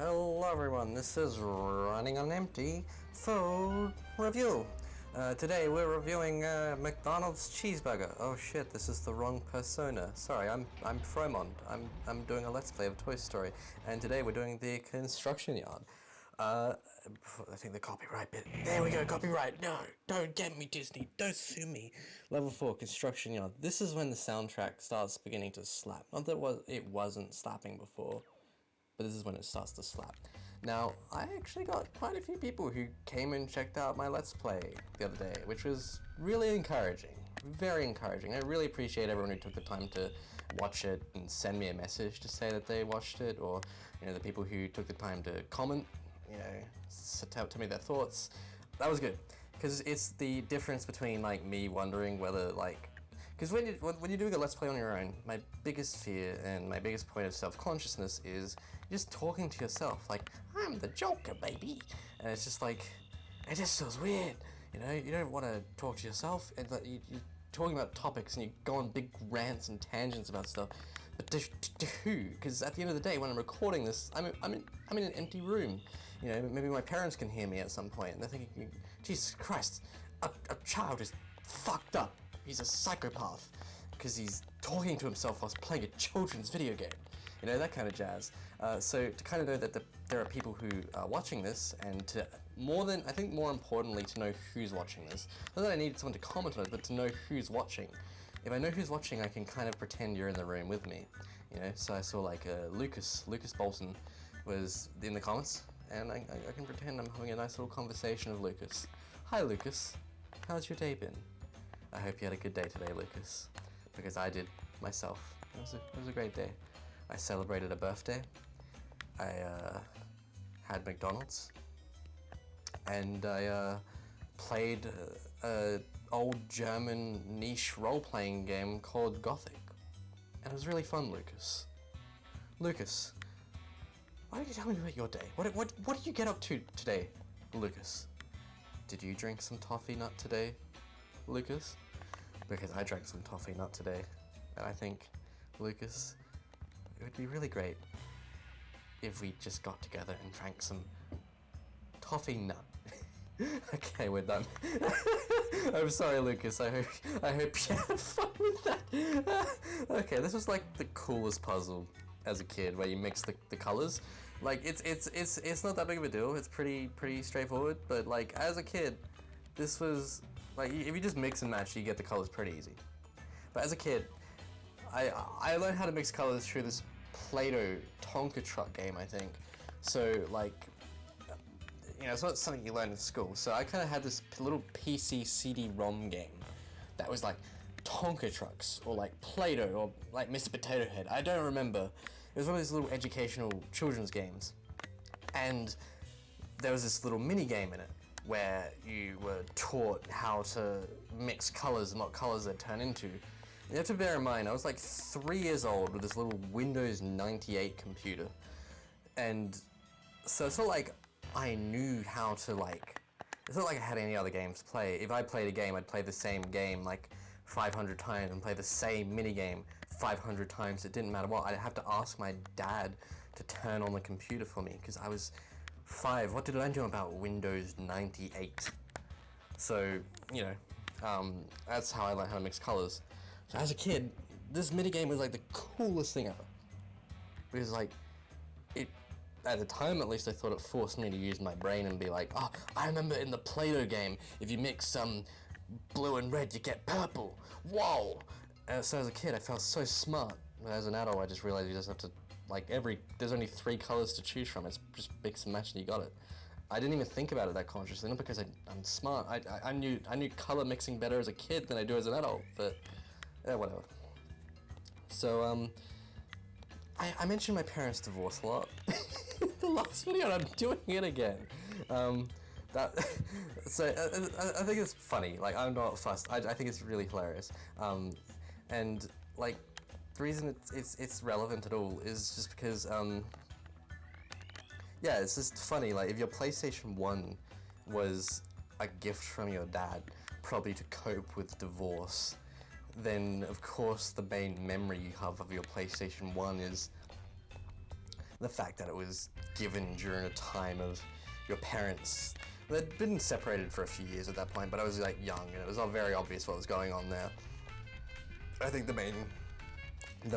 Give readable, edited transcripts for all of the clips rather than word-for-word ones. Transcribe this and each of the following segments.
Hello everyone, this is Running on Empty Food Review. Today we're reviewing McDonald's cheeseburger. Oh shit, this is the wrong persona. Sorry, I'm Fromond. I'm doing a Let's Play of Toy Story, and today we're doing the construction yard. I think the copyright bit. There we go, copyright. No, don't get me, Disney. Don't sue me. Level 4, construction yard. This is when the soundtrack starts beginning to slap. Not that it wasn't slapping before, but this is when it starts to slap. Now, I actually got quite a few people who came and checked out my Let's Play the other day, which was really encouraging. Very encouraging. I really appreciate everyone who took the time to watch it and send me a message to say that they watched it, or, you know, the people who took the time to comment, you know, tell me their thoughts. That was good, because it's the difference between, like, me wondering whether, like, because when you're doing a Let's Play on your own, my biggest fear and my biggest point of self-consciousness is just talking to yourself, like, I'm the Joker, baby, and it's just like, it just feels weird, you know, you don't want to talk to yourself, and like, you're talking about topics, and you go on big rants and tangents about stuff, but to who? Because at the end of the day, when I'm recording this, I'm in an empty room, you know, maybe my parents can hear me at some point, and they're thinking, Jesus Christ, a child is fucked up. He's a psychopath because he's talking to himself whilst playing a children's video game. You know, that kind of jazz. So to kind of know that there are people who are watching this, and to I think more importantly, to know who's watching this. Not that I need someone to comment on it, but to know who's watching. If I know who's watching, I can kind of pretend you're in the room with me. You know, so I saw like Lucas Bolton was in the comments, and I can pretend I'm having a nice little conversation with Lucas. Hi Lucas, how's your day been? I hope you had a good day today, Lucas, because I did myself. It was a great day. I celebrated a birthday. I had McDonald's, and I played a old German niche role-playing game called Gothic, and it was really fun, Lucas. Lucas, why don't you tell me about your day? What did you get up to today, Lucas? Did you drink some toffee nut today, Lucas? Because I drank some toffee nut today, and I think, Lucas, it would be really great if we just got together and drank some toffee nut. Okay, we're done. I'm sorry, Lucas. I hope you had fun with that. Okay, this was like the coolest puzzle as a kid, where you mix the colors. Like it's not that big of a deal. It's pretty straightforward. But like as a kid, this was like, if you just mix and match, you get the colors pretty easy. But as a kid, I learned how to mix colors through this Play-Doh Tonka truck game, I think. So like, you know, it's not something you learn in school. So I kind of had this little PC CD-ROM game that was like Tonka trucks, or like Play-Doh, or like Mr. Potato Head. I don't remember. It was one of these little educational children's games, and there was this little mini game in it where you were taught how to mix colors and what colors they turn into. You have to bear in mind, I was like 3 years old with this little Windows 98 computer, and so it's not like I knew how to, like, it's not like I had any other games to play. If I played a game, I'd play the same game like 500 times and play the same mini game 500 times. It didn't matter what. I'd have to ask my dad to turn on the computer for me because I was 5. What did I know about Windows 98? So, you know, that's how I learned how to mix colors. So as a kid, this minigame was like the coolest thing ever. Because like, at the time at least, I thought it forced me to use my brain and be like, oh, I remember in the Play-Doh game, if you mix some blue and red, you get purple. Whoa! So as a kid, I felt so smart. But as an adult, I just realized you just have to, like, there's only 3 colors to choose from. It's just mix and match and you got it. I didn't even think about it that consciously, not because I'm smart. I knew color mixing better as a kid than I do as an adult, but yeah, whatever. So, I mentioned my parents' divorce a lot. The last video, and I'm doing it again. So I think it's funny. Like, I'm not fussed. I think it's really hilarious. And like, the reason it's relevant at all is just because yeah, it's just funny. Like, if your PlayStation 1 was a gift from your dad, probably to cope with divorce, then of course the main memory you have of your PlayStation 1 is the fact that it was given during a time of your parents. They'd been separated for a few years at that point, but I was like young, and it was all very obvious what was going on there. I think the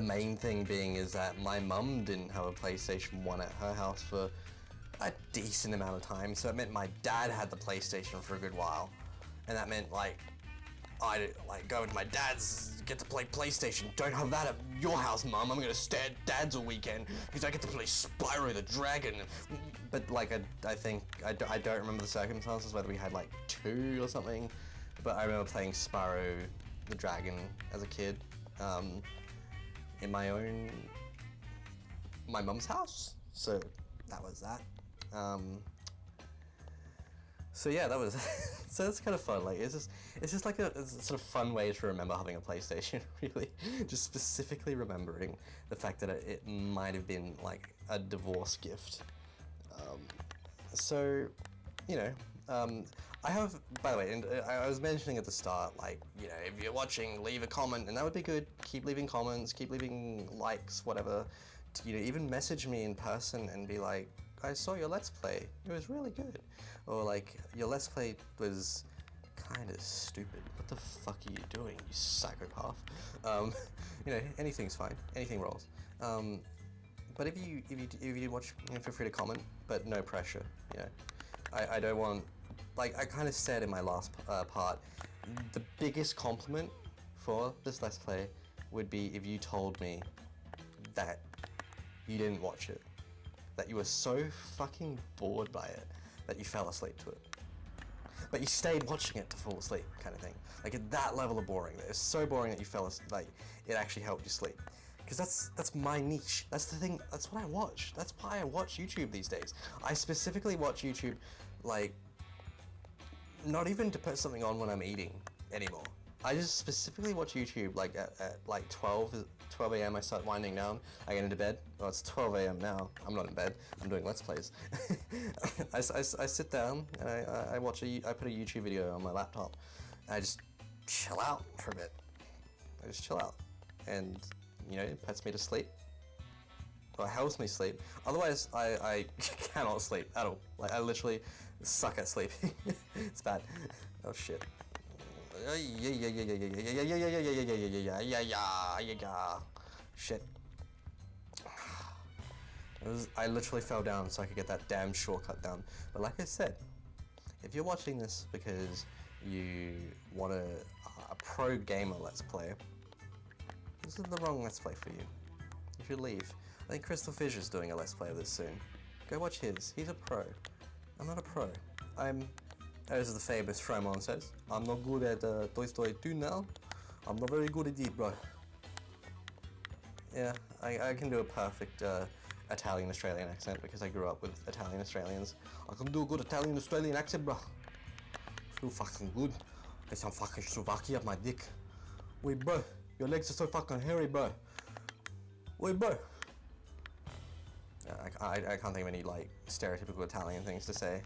main thing being is that my mum didn't have a PlayStation 1 at her house for a decent amount of time, so it meant my dad had the PlayStation for a good while, and that meant like I'd like go to my dad's, get to play PlayStation. Don't have that at your house, Mum. I'm gonna stay at Dad's all weekend because I get to play Spyro the Dragon. But like I think I don't remember the circumstances, whether we had like 2 or something. But I remember playing Spyro the Dragon as a kid in my mum's house. So that was that. So yeah, that was so it's kind of fun. Like it's just like a sort of fun way to remember having a PlayStation. Really, just specifically remembering the fact that it might have been like a divorce gift. So, you know, I have. By the way, and I was mentioning at the start, like, you know, if you're watching, leave a comment, and that would be good. Keep leaving comments, keep leaving likes, whatever. You know, even message me in person and be like, I saw your Let's Play. It was really good. Or like, your Let's Play was kind of stupid. What the fuck are you doing, you psychopath? You know, anything's fine. Anything rolls. But if you watch, you know, feel free to comment, but no pressure. You know, I don't want. Like I kind of said in my last part, the biggest compliment for this Let's Play would be if you told me that you didn't watch it. That you were so fucking bored by it that you fell asleep to it. But you stayed watching it to fall asleep, kind of thing. Like at that level of boring, that it's so boring that you fell asleep, like it actually helped you sleep. Because that's my niche. That's the thing, that's what I watch. That's why I watch YouTube these days. I specifically watch YouTube, like, not even to put something on when I'm eating anymore. I just specifically watch YouTube like at like 12 a.m. I start winding down. I get into bed. Oh, it's 12 a.m. now. I'm not in bed. I'm doing Let's Plays. I sit down and I watch I put a YouTube video on my laptop. And I just chill out for a bit. I just chill out, and you know, it puts me to sleep. Or helps me sleep. Otherwise, I cannot sleep at all. Like I literally suck at sleeping. It's bad. Oh shit. Shit. I literally fell down so I could get that damn shortcut down. But like I said, if you're watching this because you want a pro gamer Let's Play, this is the wrong Let's Play for you. You should leave. I think Crystal Fisher's doing a Let's Play of this soon. Go watch his. He's a pro. I'm not a pro. As the famous Fromond says, I'm not good at Toy Story 2 now. I'm not very good at it, bro. Yeah, I can do a perfect Italian-Australian accent because I grew up with Italian-Australians. I can do a good Italian-Australian accent, bro. So fucking good. Get some fucking Slovakia up my dick. Wait, bro. Your legs are so fucking hairy, bro. Wait, bro. I can't think of any, like, stereotypical Italian things to say.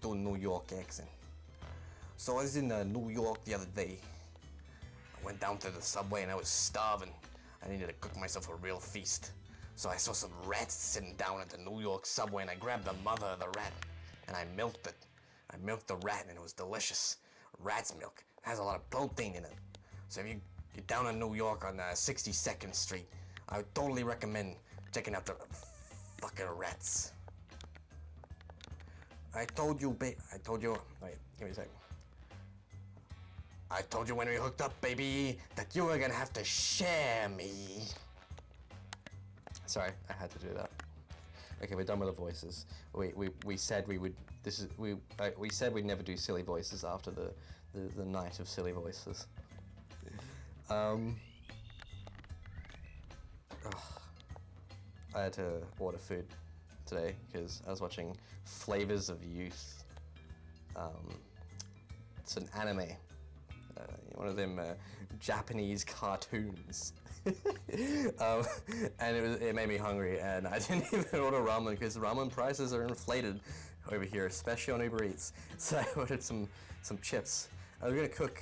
Do a New York accent. So I was in New York the other day. I went down to the subway and I was starving. I needed to cook myself a real feast. So I saw some rats sitting down at the New York subway and I grabbed the mother of the rat and I milked it. I milked the rat and it was delicious. Rat's milk has a lot of protein in it. So if you're down in New York on 62nd Street, I would totally recommend checking out the fucking rats. I told you, wait, give me a second. I told you when we hooked up, baby, that you were gonna have to share me. Sorry, I had to do that. Okay, we're done with the voices. We said we would. We said we'd never do silly voices after the night of silly voices. I had to order food today because I was watching Flavors of Youth. It's an anime, one of them Japanese cartoons, and it made me hungry, and I didn't even order ramen because ramen prices are inflated over here, especially on Uber Eats. So I ordered some chips. I was gonna cook.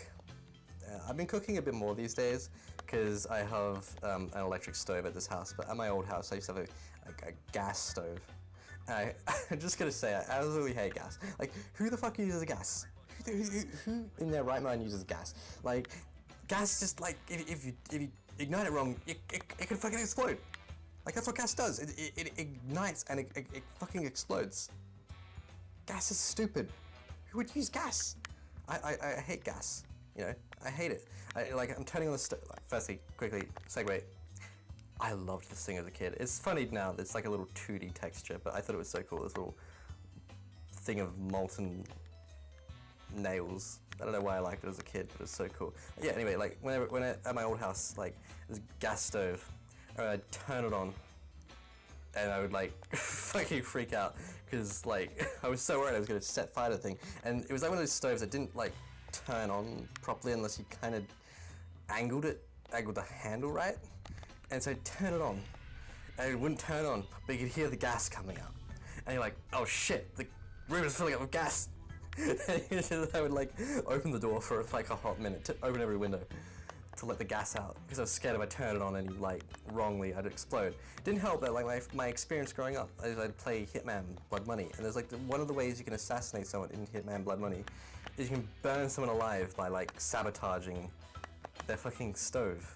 I've been cooking a bit more these days because I have an electric stove at this house, but at my old house I used to have a gas stove. And I'm just gonna say, I absolutely hate gas. Like, who the fuck uses gas? Who in their right mind uses gas? Like, gas just like, if you ignite it wrong, it can fucking explode. Like, that's what gas does. It ignites and it fucking explodes. Gas is stupid. Who would use gas? I hate gas. You know, I hate it. I'm turning on the stove. Like, firstly, quickly, segue. I loved this thing as a kid. It's funny now, it's like a little 2D texture, but I thought it was so cool, this little thing of molten nails. I don't know why I liked it as a kid, but it's so cool. Yeah, anyway, like, when I at my old house, like, this gas stove, I'd turn it on, and I would, like, fucking freak out, because, like, I was so worried I was going to set fire to the thing, and it was like one of those stoves that didn't, like, turn on properly unless you kind of angled the handle right. And so I'd turn it on, and it wouldn't turn on, but you could hear the gas coming out. And you're like, oh shit, the room is filling up with gas. And I would like open the door for like a hot minute, to open every window to let the gas out, because I was scared if I turned it on and like wrongly, I'd explode. Didn't help that like my experience growing up, I'd play Hitman Blood Money, and there's like one of the ways you can assassinate someone in Hitman Blood Money is you can burn someone alive by like sabotaging their fucking stove.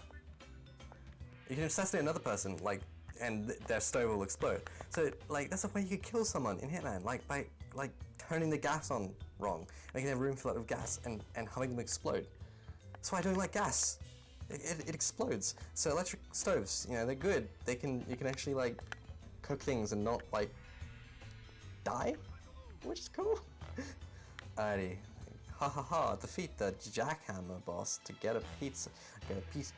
You can assassinate another person, like, and their stove will explode. So, like, that's the way you could kill someone in Hitman, like, by, like, turning the gas on wrong, making their room fill up with gas, and having them explode. That's why I don't like gas. It explodes. So electric stoves, you know, they're good. You can actually, like, cook things and not, like, die, which is cool. Alrighty. Ha ha ha, defeat the jackhammer boss to get a pizza. Get a piece.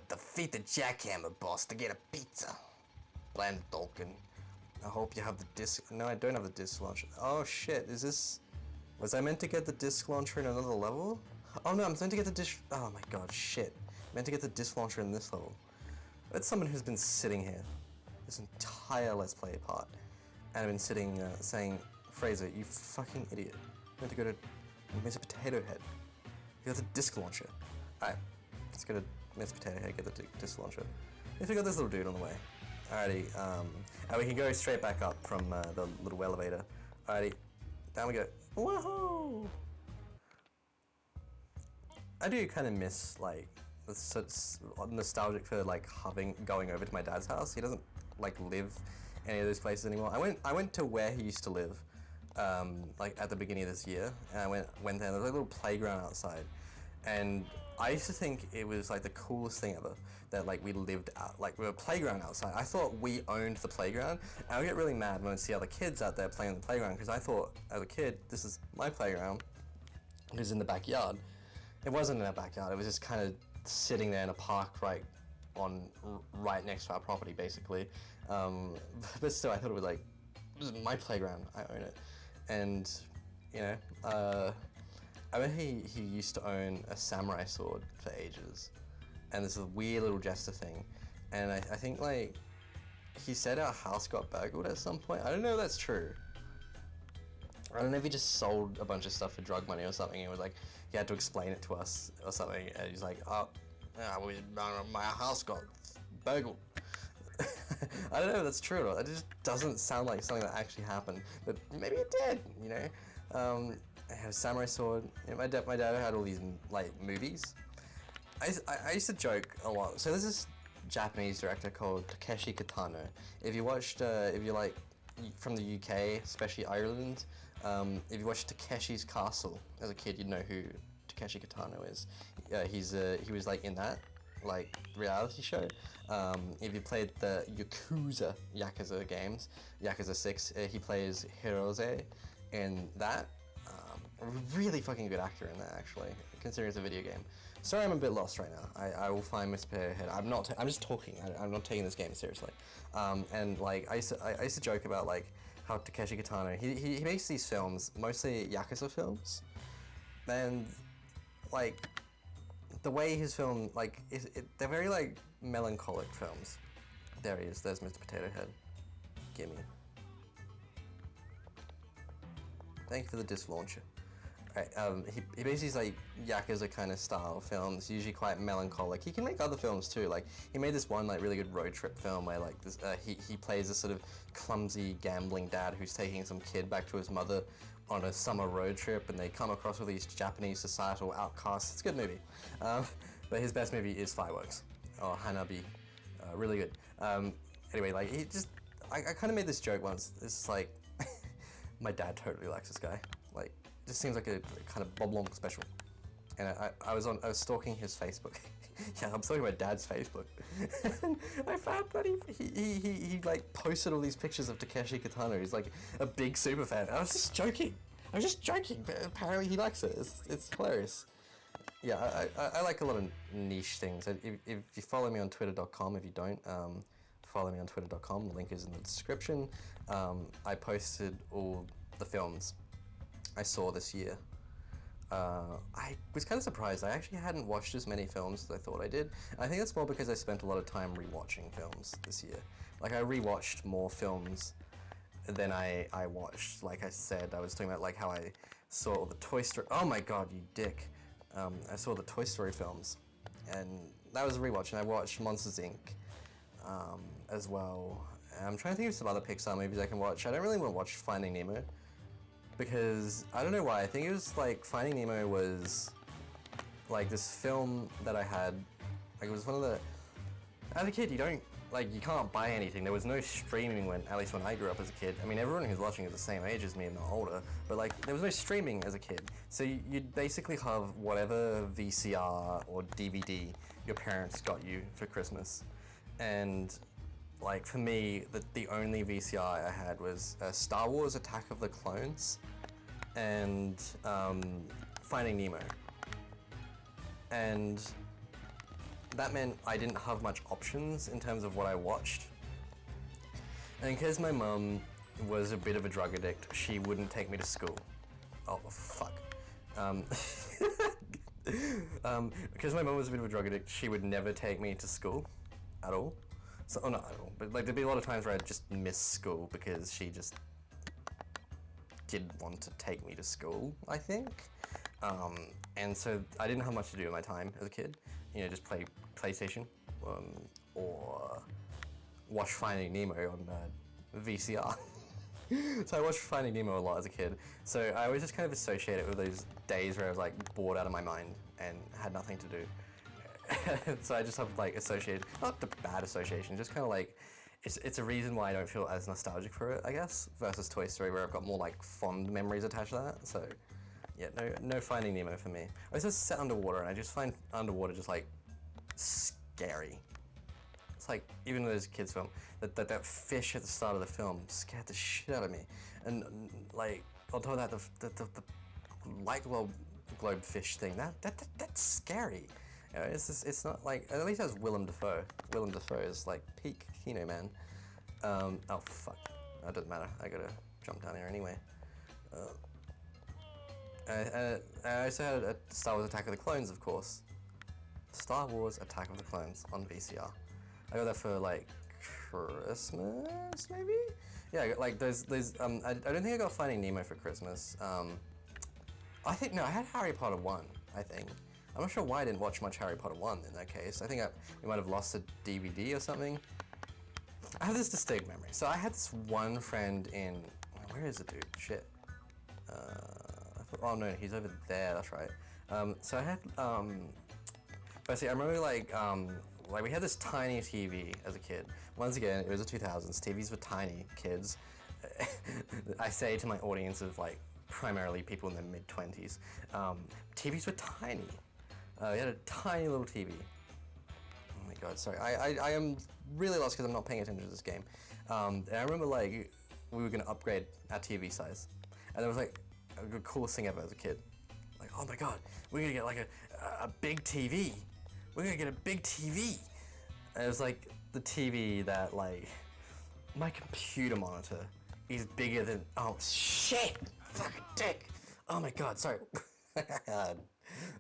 Defeat the jackhammer boss to get a pizza. Bland Dolkin. I hope you have the disc. No, I don't have the disc launcher. Oh shit, is this. Was I meant to get the disc launcher in another level? Oh no, I'm meant to get the disc. Oh my god, shit. I'm meant to get the disc launcher in this level. It's someone who's been sitting here this entire Let's Play part. And I've been sitting saying, Fraser, you fucking idiot. I'm meant to go to Mr. Potato Head. You got the disc launcher. Alright, let's go to Miss Potato Head, get the disc launcher. Yes, we got this little dude on the way. Alrighty, and we can go straight back up from the little elevator. Alrighty, down we go. Woohoo! I do kind of miss, like, it's nostalgic for, like, going over to my dad's house. He doesn't, like, live any of those places anymore. I went to where he used to live, like, at the beginning of this year, and I went there, and there was a little playground outside. And I used to think it was like the coolest thing ever that like we lived out, like we were a playground outside. I thought we owned the playground, and I would get really mad when I see other kids out there playing on the playground, because I thought as a kid, this is my playground, it was in the backyard. It wasn't in our backyard, it was just kind of sitting there in a park right next to our property basically. But still, I thought it was like, this is my playground, I own it. And, you know, I bet he used to own a samurai sword for ages, and this is a weird little jester thing, and I think like he said our house got burgled at some point. I don't know if that's true. I don't know if he just sold a bunch of stuff for drug money or something. It was like he had to explain it to us or something, and he's like, oh, yeah, my house got burgled. I don't know if that's true or not. It just doesn't sound like something that actually happened, but maybe it did, you know. I had a samurai sword. You know, my dad had all these like movies. I used to joke a lot. So there's this Japanese director called Takeshi Kitano. If you watched, if you like from the UK, especially Ireland, if you watched Takeshi's Castle as a kid, you'd know who Takeshi Kitano is. He was like in that like reality show. If you played the Yakuza games, Yakuza 6, he plays Hirose in that. A really fucking good actor in that, actually, considering it's a video game. Sorry, I'm a bit lost right now. I will find Mr. Potato Head. I'm just talking. I'm not taking this game seriously. And like I used to joke about like how Takeshi Kitano he makes these films, mostly Yakuza films, and like the way his film like they're very like melancholic films. There he is. There's Mr. Potato Head. Gimme. Thank you for the disc launcher. Right, he basically like Yakuza kind of style films, usually quite melancholic. He can make other films too. Like he made this one like really good road trip film where like this he plays this sort of clumsy gambling dad who's taking some kid back to his mother on a summer road trip, and they come across with these Japanese societal outcasts. It's a good movie, but his best movie is Fireworks or Hanabi, really good. Anyway, like he just I kind of made this joke once. It's just like my dad totally likes this guy. Like. Just seems like a kind of Boblong special, and I was stalking his Facebook. Yeah, I'm stalking my dad's Facebook, and I found that he like posted all these pictures of Takeshi Kitano. He's like a big super fan. I was just joking, but apparently he likes it. It's hilarious. Yeah, I like a lot of niche things. If you follow me on Twitter.com, if you don't, follow me on Twitter.com. The link is in the description. I posted all the films I saw this year. I was kind of surprised. I actually hadn't watched as many films as I thought I did. I think that's more because I spent a lot of time rewatching films this year. Like I rewatched more films than I watched. Like I said, I was talking about like how I saw all the Toy Story. Oh my god, you dick! I saw the Toy Story films, and that was a rewatch. And I watched Monsters Inc. As well. I'm trying to think of some other Pixar movies I can watch. I don't really want to watch Finding Nemo. Because, I don't know why, I think it was like, Finding Nemo was like this film that I had, like it was one of the, as a kid you don't, like you can't buy anything, there was no streaming when, at least when I grew up as a kid. I mean everyone who's watching is the same age as me and not older, but like there was no streaming as a kid. So you'd basically have whatever VCR or DVD your parents got you for Christmas. And like for me, the only VCR I had was Star Wars Attack of the Clones and Finding Nemo. And that meant I didn't have much options in terms of what I watched. And because my mum was a bit of a drug addict, she wouldn't take me to school. Oh, fuck. Because my mum was a bit of a drug addict, she would never take me to school at all. So, oh, not at all, but like there'd be a lot of times where I'd just miss school because she just didn't want to take me to school, I think. And so I didn't have much to do with my time as a kid. You know, just play PlayStation or watch Finding Nemo on VCR. So I watched Finding Nemo a lot as a kid. So I was just kind of associate it with those days where I was like bored out of my mind and had nothing to do. So I just have like associated, not the bad association, just kind of like, it's a reason why I don't feel as nostalgic for it, I guess, versus Toy Story where I've got more like fond memories attached to that. So yeah, no Finding Nemo for me. I was just set underwater and I just find underwater just like scary. It's like, even though there's a kid's film, that fish at the start of the film scared the shit out of me. And like, on top of that, the light globe fish thing, that's scary. You know, it's not like, at least it has Willem Dafoe. Willem Dafoe is like peak Kino Man. Oh fuck, that doesn't matter. I gotta jump down here anyway. I also had a Star Wars Attack of the Clones, of course. Star Wars Attack of the Clones on VCR. I got that for like Christmas, maybe? Yeah, like there's I don't think I got Finding Nemo for Christmas. I think, no, I had Harry Potter 1, I think. I'm not sure why I didn't watch much Harry Potter 1 in that case. I think we might have lost a DVD or something. I have this distinct memory. So I had this one friend in, where is the dude? Shit. Oh no, he's over there, that's right. So I had, firstly, I remember like we had this tiny TV as a kid. Once again, it was the 2000s, TVs were tiny, kids. I say to my audience of like, primarily people in their mid-20s, TVs were tiny. We had a tiny little TV. Oh my god, sorry. I am really lost because I'm not paying attention to this game. And I remember like, we were gonna upgrade our TV size. And it was like, the coolest thing ever as a kid. Like, oh my god, we're gonna get like a big TV. We're gonna get a big TV. And it was like the TV that like, my computer monitor is bigger than, oh shit, fucking dick. Oh my god, sorry.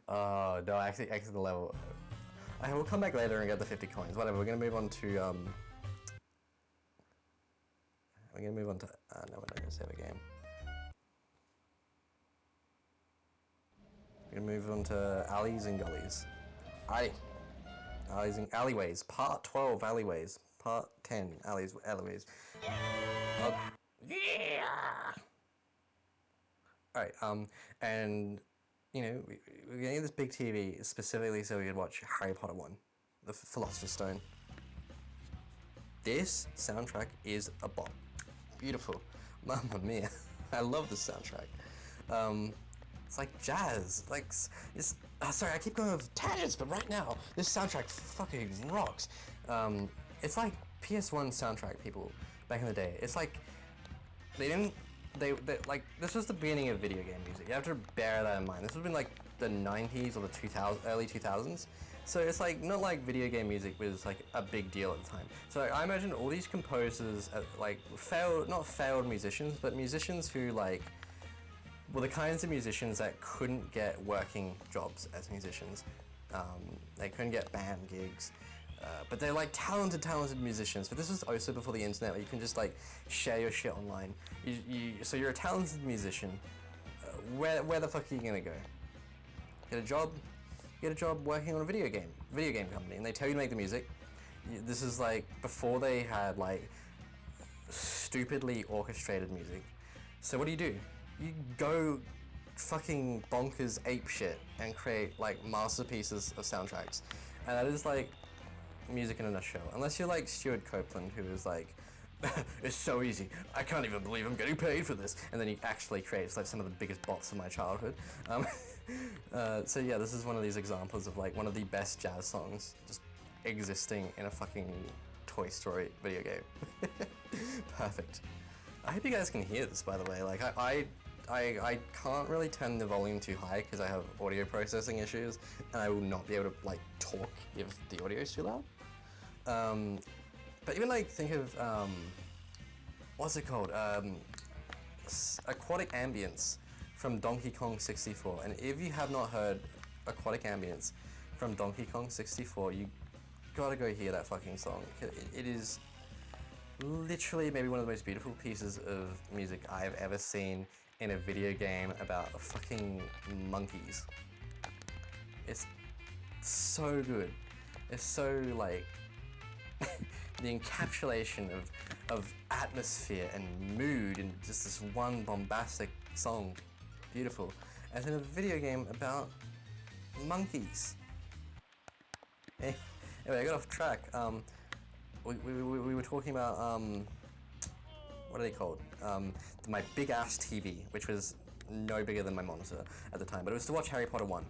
Oh no, I actually exited the level. I will come back later and get the 50 coins. Whatever, we're gonna move on to, no, we're not gonna save a game. We move on to alleys and gullies. Alleys and alleyways. Part 12 alleyways. Part 10 alleyways. Yeah. All right. And you know, we're getting this big TV specifically so we could watch Harry Potter 1, the Philosopher's Stone. This soundtrack is a bop. Beautiful. Mamma mia. I love this soundtrack. It's like jazz. Like, it's... sorry, I keep going with tangents, but right now, this soundtrack fucking rocks. It's like PS1 soundtrack, people, back in the day. It's like, they didn't... They like, this was the beginning of video game music. You have to bear that in mind. This would have been like the 90s or the early 2000s. So it's like, not like video game music was like a big deal at the time. So I imagine all these composers, like not failed musicians, but musicians who like, were the kinds of musicians that couldn't get working jobs as musicians. They couldn't get band gigs. But they're like talented musicians. But this was also before the internet, where you can just like share your shit online. So you're a talented musician. Where the fuck are you gonna go? Get a job working on a video game company, and they tell you to make the music. This is like before they had like stupidly orchestrated music. So what do? You go fucking bonkers ape shit and create like masterpieces of soundtracks, and that is like music in a nutshell. Unless you're like Stuart Copeland, who is like, it's so easy, I can't even believe I'm getting paid for this, and then he actually creates like some of the biggest bops of my childhood. So yeah, this is one of these examples of like one of the best jazz songs just existing in a fucking Toy Story video game. Perfect. I hope you guys can hear this, by the way. Like I can't really turn the volume too high because I have audio processing issues, and I will not be able to like talk if the audio is too loud. But even like think of what's it called? Aquatic Ambience from Donkey Kong 64. And if you have not heard Aquatic Ambience from Donkey Kong 64, you gotta go hear that fucking song. It is literally maybe one of the most beautiful pieces of music I've ever seen in a video game about fucking monkeys. It's so good. It's so like the encapsulation of atmosphere and mood in just this one bombastic song. Beautiful. And in a video game about monkeys. Anyway, I got off track. We were talking about what are they called? My big ass TV, which was no bigger than my monitor at the time, but it was to watch Harry Potter 1.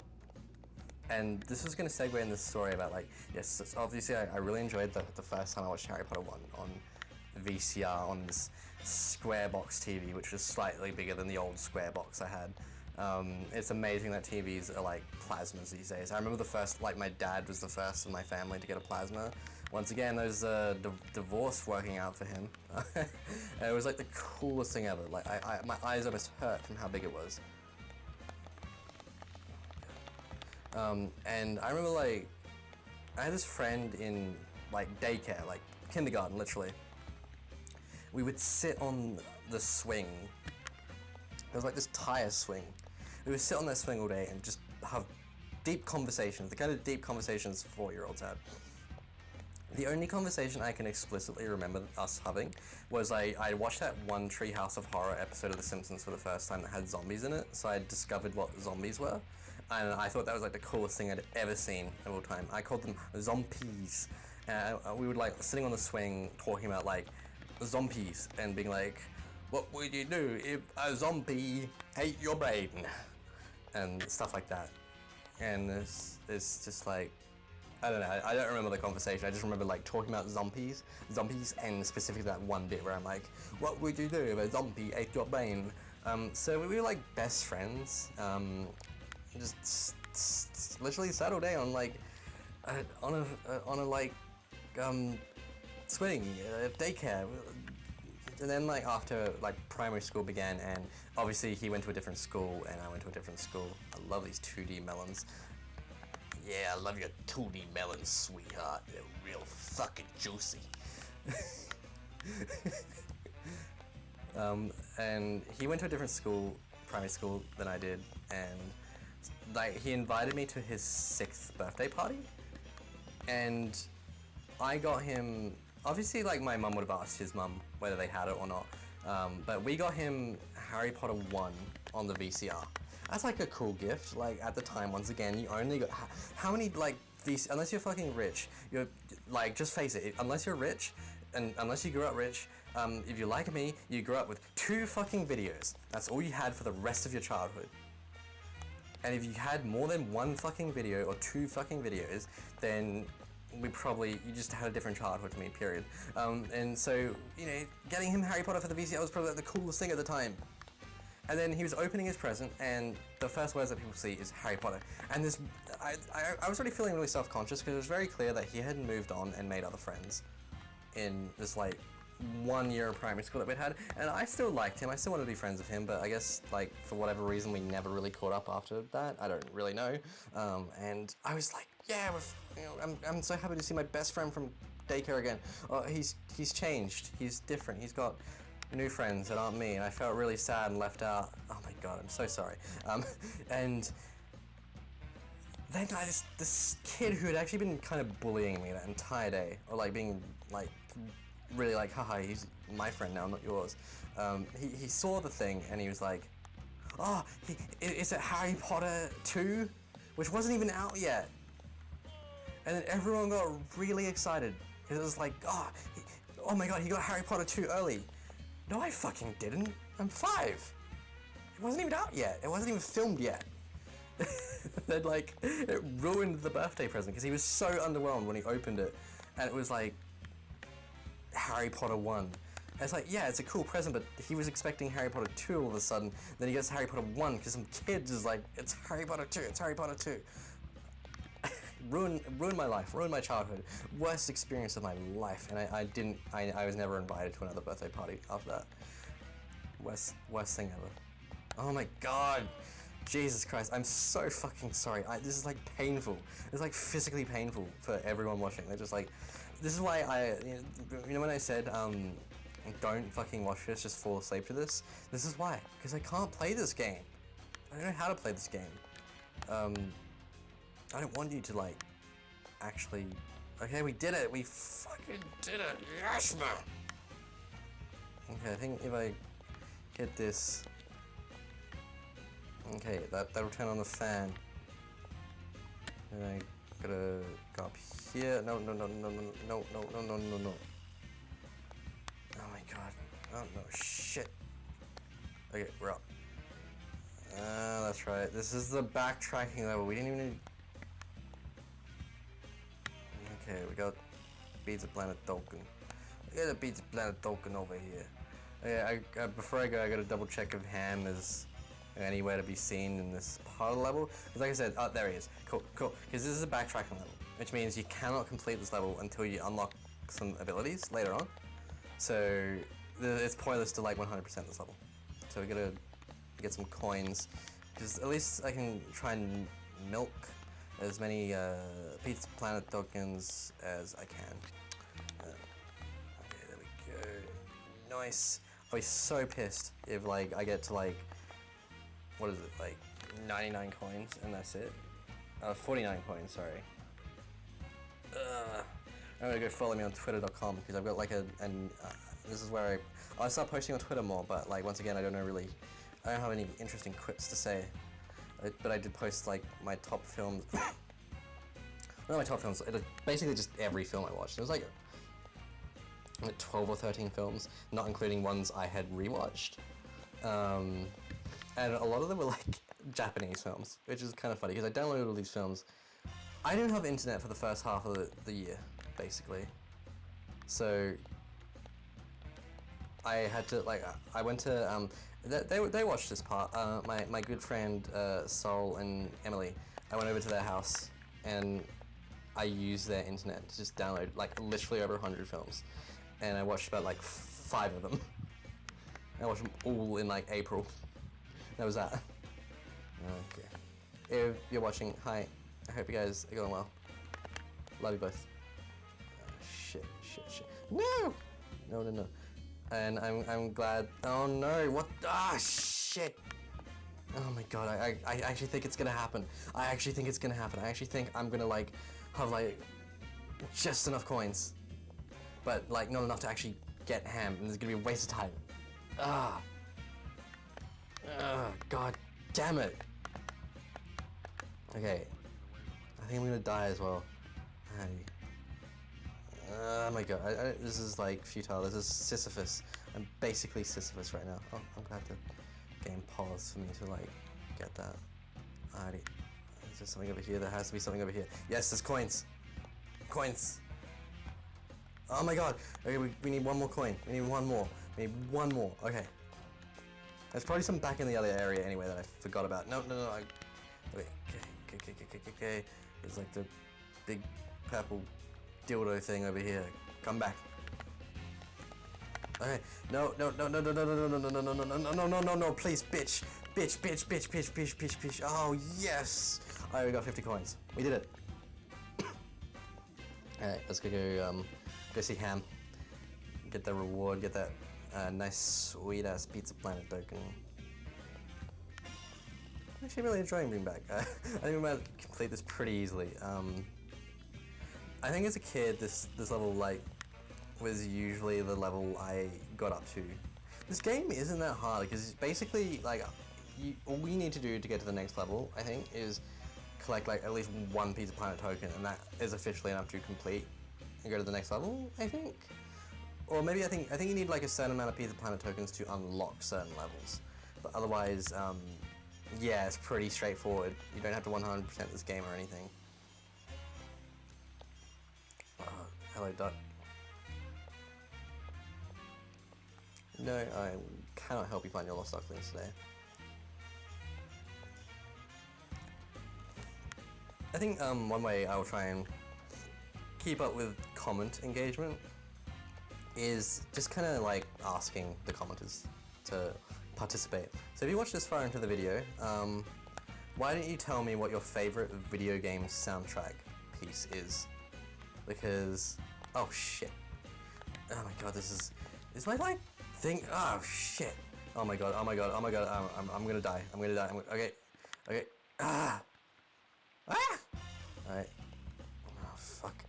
And this was going to segue in this story about like, yes, obviously I really enjoyed the first time I watched Harry Potter 1 on VCR on this square box TV, which was slightly bigger than the old square box I had. It's amazing that TVs are like plasmas these days. I remember the first, like my dad was the first in my family to get a plasma. Once again, there's a divorce working out for him. It was like the coolest thing ever. Like my eyes almost hurt from how big it was. And I remember like, I had this friend in like daycare, like kindergarten literally. We would sit on the swing. It was like this tire swing. We would sit on that swing all day and just have deep conversations, the kind of deep conversations 4-year-olds had. The only conversation I can explicitly remember us having was I watched that one Treehouse of Horror episode of The Simpsons for the first time that had zombies in it, so I discovered what zombies were. And I thought that was like the coolest thing I'd ever seen of all time. I called them zombies. And we would like sitting on the swing talking about like zombies and being like, what would you do if a zombie ate your brain? And stuff like that. And it's just like, I don't know, I don't remember the conversation. I just remember like talking about zombies, and specifically that one bit where I'm like, what would you do if a zombie ate your brain? So we were like best friends. Just literally sat all day on like on a like swing daycare. And then like after like primary school began, and obviously he went to a different school and I went to a different school. I love these 2D melons. Yeah, I love your 2D melons, sweetheart. They're real fucking juicy. And he went to a different school, primary school, than I did, and like he invited me to his 6th birthday party, and I got him. Obviously, like my mum would have asked his mum whether they had it or not, but we got him Harry Potter 1 on the VCR. That's like a cool gift. Like at the time, once again, you only got how many like these? Unless you're fucking rich, you're like just face it. Unless you're rich, and unless you grew up rich, if you're like me, you grew up with 2 fucking videos. That's all you had for the rest of your childhood. And if you had more than 1 fucking video or 2 fucking videos, then you just had a different childhood to me, period. And so, you know, getting him Harry Potter for the VCR was probably like the coolest thing at the time. And then he was opening his present, and the first words that people see is Harry Potter. And this, I was already feeling really self-conscious because it was very clear that he had moved on and made other friends in this like 1 year of primary school that we'd had. And I still liked him, I still wanted to be friends with him, but I guess like for whatever reason we never really caught up after that. I don't really know. And I was like, yeah, you know, I'm so happy to see my best friend from daycare again. Oh, he's changed, he's different, he's got new friends that aren't me, and I felt really sad and left out. Oh my god, I'm so sorry. And then this kid who had actually been kind of bullying me that entire day, or like being like really like, haha, he's my friend now, not yours. He saw the thing and he was like, oh, is it Harry Potter 2? Which wasn't even out yet. And then everyone got really excited because it was like, oh my god, he got Harry Potter 2 early. No, I fucking didn't. I'm 5. It wasn't even out yet. It wasn't even filmed yet. Then like, it ruined the birthday present because he was so underwhelmed when he opened it. And it was like, Harry Potter 1. And it's like, yeah, it's a cool present, but he was expecting Harry Potter 2 all of a sudden. Then he gets Harry Potter 1 because some kids is like, it's Harry Potter 2, it's Harry Potter 2. Ruined my life, ruined my childhood. Worst experience of my life, and I was never invited to another birthday party after that. Worst thing ever. Oh my god. Jesus Christ, I'm so fucking sorry. This is like painful. It's like physically painful for everyone watching. They're just like, this is why you know when I said, don't fucking watch this, just fall asleep to this? This is why, because I can't play this game. I don't know how to play this game. I don't want you to like, actually, okay, we did it, we fucking did it, yes man! Okay, I think if I get this, okay, that'll turn on the fan. And I gotta go up here, no. Oh my god, oh no, shit. Okay, we're up. That's right, this is the backtracking level, we didn't even need. Okay, we got Beads of Planet token. We got a Beads of Planet token over here. Yeah, before I go, I gotta double check if Ham is anywhere to be seen in this part of the level. Because like I said, oh, there he is. Cool. Because this is a backtracking level, which means you cannot complete this level until you unlock some abilities later on. So it's pointless to like 100% this level. So we gotta get some coins, because at least I can try and milk as many Pizza Planet tokens as I can. Okay, there we go. Nice. I'll be so pissed if like I get to like, what is it, like 99 coins and that's it. 49 coins, sorry. I'm gonna go follow me on twitter.com because I've got like this is where I'll start posting on Twitter more, but like once again I don't have any interesting quips to say. But I did post like my top films. Not my top films, it was basically just every film I watched. It was like 12 or 13 films, not including ones I had rewatched. And a lot of them were like Japanese films, which is kind of funny because I downloaded all these films. I didn't have internet for the first half of the year, basically. So I had to like, I went to, they watched this part. My good friend Sol and Emily, I went over to their house and I used their internet to just download like literally over 100 films, and I watched about like 5 of them. I watched them all in like April. That was that. Okay. If you're watching, hi. I hope you guys are going well. Love you both. Shit. No. And I'm glad. Oh no! What? Ah, shit! Oh my god, I actually think it's gonna happen. I actually think it's gonna happen. I actually think I'm gonna like have like just enough coins, but like not enough to actually get ham, and it's gonna be a waste of time. Ah, god damn it. Okay, I think I'm gonna die as well. Oh my god, this is like futile. This is Sisyphus. I'm basically Sisyphus right now. Oh, I'm glad the game paused for me to like get that. Alrighty. Is there something over here? There has to be something over here. Yes, there's coins. Coins. Oh my god. Okay, we need one more coin. We need one more. We need one more. Okay. There's probably some back in the other area anyway that I forgot about. No. Okay. Okay. There's like the big purple dildo thing over here. Come back. Okay. No. Please, bitch. Bitch. Oh, yes. Alright, we got 50 coins. We did it. Alright, let's go see Ham. Get the reward, get that nice sweet ass Pizza Planet token. I'm actually really enjoying being back. I think we might complete this pretty easily. I think as a kid, this level like was usually the level I got up to. This game isn't that hard because it's basically like all you need to do to get to the next level, I think, is collect like at least one Pizza Planet token, and that is officially enough to complete and go to the next level, I think. Or maybe I think you need like a certain amount of Pizza Planet tokens to unlock certain levels. But otherwise, yeah, it's pretty straightforward. You don't have to 100% this game or anything. Hello, duck. No, I cannot help you find your lost ducklings today. I think one way I will try and keep up with comment engagement is just kind of like asking the commenters to participate. So if you watch this far into the video, why don't you tell me what your favorite video game soundtrack piece is? Because, oh shit. Oh my god, is my like thing, oh shit. Oh my god, I'm gonna die. Okay. Alright. Oh fuck.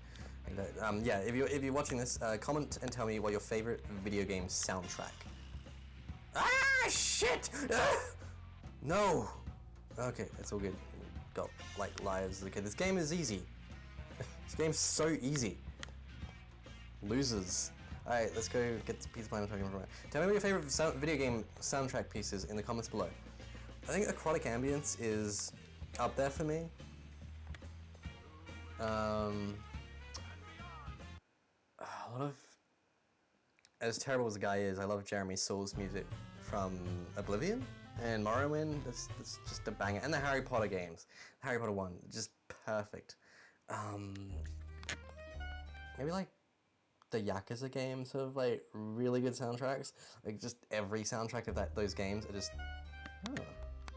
Yeah, if you're watching this, comment and tell me what your favorite video game soundtrack. Shit! No! Okay, it's all good. Got like lives. Okay, this game is easy. This game's so easy. Losers. Alright, let's go get the Pizza Planet token from it. Tell me what your favorite video game soundtrack piece is in the comments below. I think Aquatic Ambience is up there for me. A lot of... As terrible as the guy is, I love Jeremy Soul's music from Oblivion and Morrowind. That's just a banger. And the Harry Potter games. Harry Potter 1, just perfect. Maybe like the Yakuza games have like really good soundtracks. Like just every soundtrack of those games are just... Oh,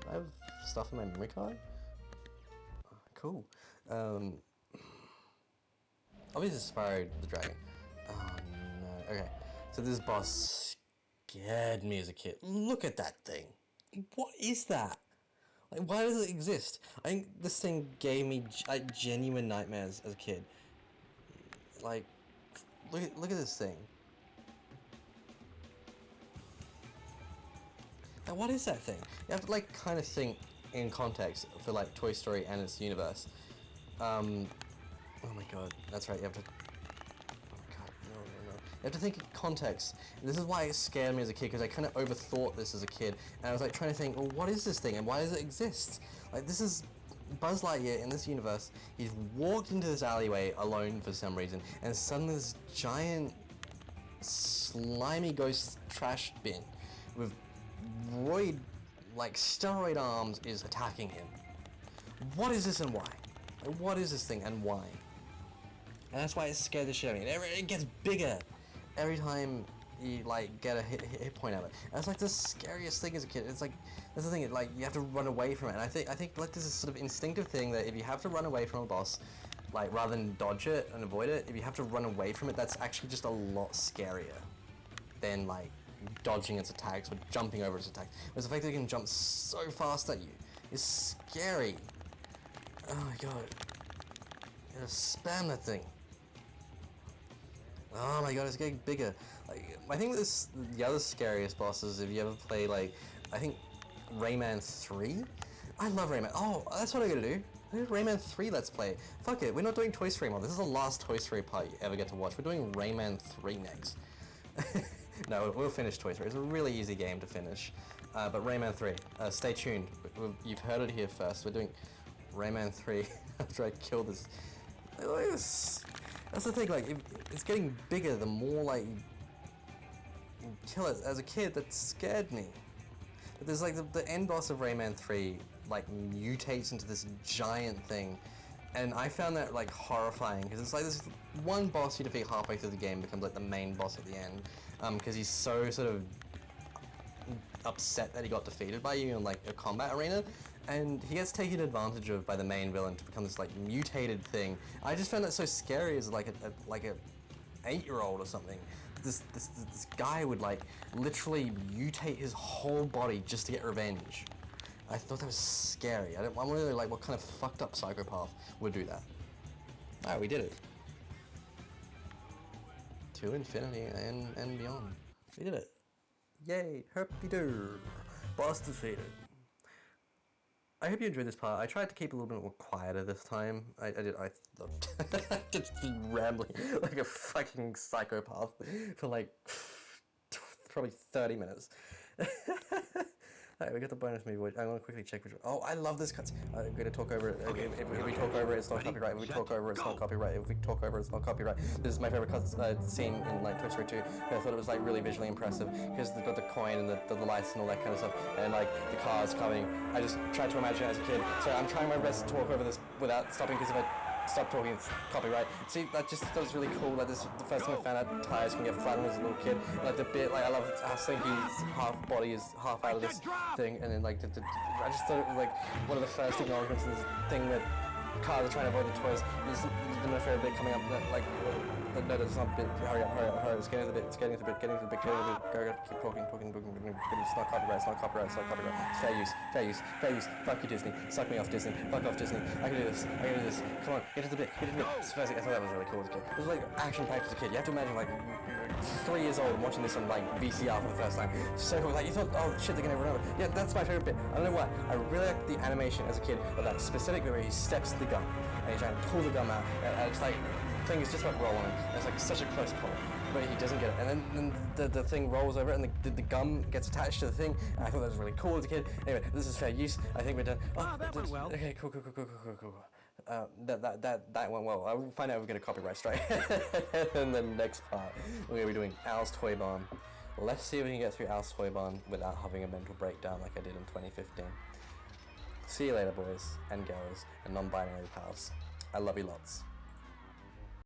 I have stuff in my memory card? Oh, cool. Obviously Spyro the Dragon. Oh no, okay. So this boss scared me as a kid. Look at that thing. What is that? Like, why does it exist? I think this thing gave me genuine nightmares as a kid. Like, look at this thing. Now, what is that thing? You have to like kind of think in context for like Toy Story and its universe. Oh my god, that's right. You have to. Oh my god, no. You have to think in context. And this is why it scared me as a kid, because I kind of overthought this as a kid, and I was like trying to think, well, what is this thing and why does it exist? Like, this is Buzz Lightyear in this universe. He's walked into this alleyway alone for some reason, and suddenly this giant slimy ghost trash bin with steroid arms is attacking him. What is this and why? Like, what is this thing and why? And that's why it scared the shit out of me. And it gets bigger every time you like get a hit point out of it. And it's like the scariest thing as a kid. It's like that's the thing. Like you have to run away from it. And I think like this is sort of instinctive thing that if you have to run away from a boss, like rather than dodge it and avoid it, if you have to run away from it, that's actually just a lot scarier than like dodging its attacks or jumping over its attacks. But the fact that it can jump so fast at you is scary. Oh my god. You gotta spam that thing. Oh my god, it's getting bigger. Like, I think the other scariest bosses, if you ever play, like, I think Rayman 3? I love Rayman. Oh, that's what I'm gonna do. Rayman 3 Let's Play. Fuck it, we're not doing Toy Story anymore. This is the last Toy Story part you ever get to watch. We're doing Rayman 3 next. No, we'll finish Toy Story. It's a really easy game to finish. But Rayman 3, stay tuned. You've heard it here first. We're doing Rayman 3 after I kill this. That's the thing, like, it's getting bigger the more, like, you kill it. As a kid, that scared me. But there's, like, the end boss of Rayman 3, like, mutates into this giant thing. And I found that, like, horrifying, because it's like this one boss you defeat halfway through the game becomes, like, the main boss at the end. Because he's so sort of upset that he got defeated by you in, like, a combat arena. And he gets taken advantage of by the main villain to become this, like, mutated thing. I just found that so scary as, like, a 8-year-old or something. This guy would, like, literally mutate his whole body just to get revenge. I thought that was scary. I'm really like, what kind of fucked up psychopath would do that? Alright, we did it. To infinity and beyond. We did it. Yay, herpy-doo. Boss defeated. I hope you enjoyed this part. I tried to keep a little bit more quieter this time. I just rambling like a fucking psychopath for like probably 30 minutes. Alright, we got the bonus movie. I'm gonna quickly check which. Oh, I love this cutscene. I'm gonna talk over it. Okay, if we talk over it, it's not copyright. If we talk over it, it's not copyright. If we talk over it, it's not copyright. This is my favorite scene in like Toy Story 2. I thought it was like really visually impressive because they've got the coin and the lights and all that kind of stuff, and like the cars coming. I just tried to imagine it as a kid. So I'm trying my best to talk over this without stopping because if I stop talking, it's copyright. See, that was really cool. Like this, the first time I found out tires can get flattened as a little kid. Like the bit, like I love how Slinky's half body is half out of this thing, and then like I just thought it was like one of the first acknowledgements of this thing that cars are trying to avoid the toys. This is my favorite bit coming up. Like, no, that's not a bit. Hurry up. It's getting to the bit. Go, keep talking. It's not copyright. It's fair use. Fuck you, Disney. Suck me off, Disney. Fuck off, Disney. I can do this. Come on, get to the bit. It's first, I thought that was really cool as a kid. It was like action-packed as a kid. You have to imagine like 3 years old watching this on like VCR for the first time. So like you thought, oh shit, they're gonna run over. Yeah, that's my favorite bit. I don't know why. I really like the animation as a kid of that specific bit where he steps to the gun and he's trying to pull the gun out. And it's like the thing is just about rolling. It's like such a close call, but he doesn't get it. And then the thing rolls over and the gum gets attached to the thing. And I thought that was really cool as a kid. Anyway, this is fair use. I think we're done. Oh, that went well. Okay, cool. That went well. I will find out if we're gonna copyright strike. In the next part, we're gonna be doing Al's Toy Barn. Let's see if we can get through Al's Toy Barn without having a mental breakdown like I did in 2015. See you later, boys and girls and non-binary pals. I love you lots.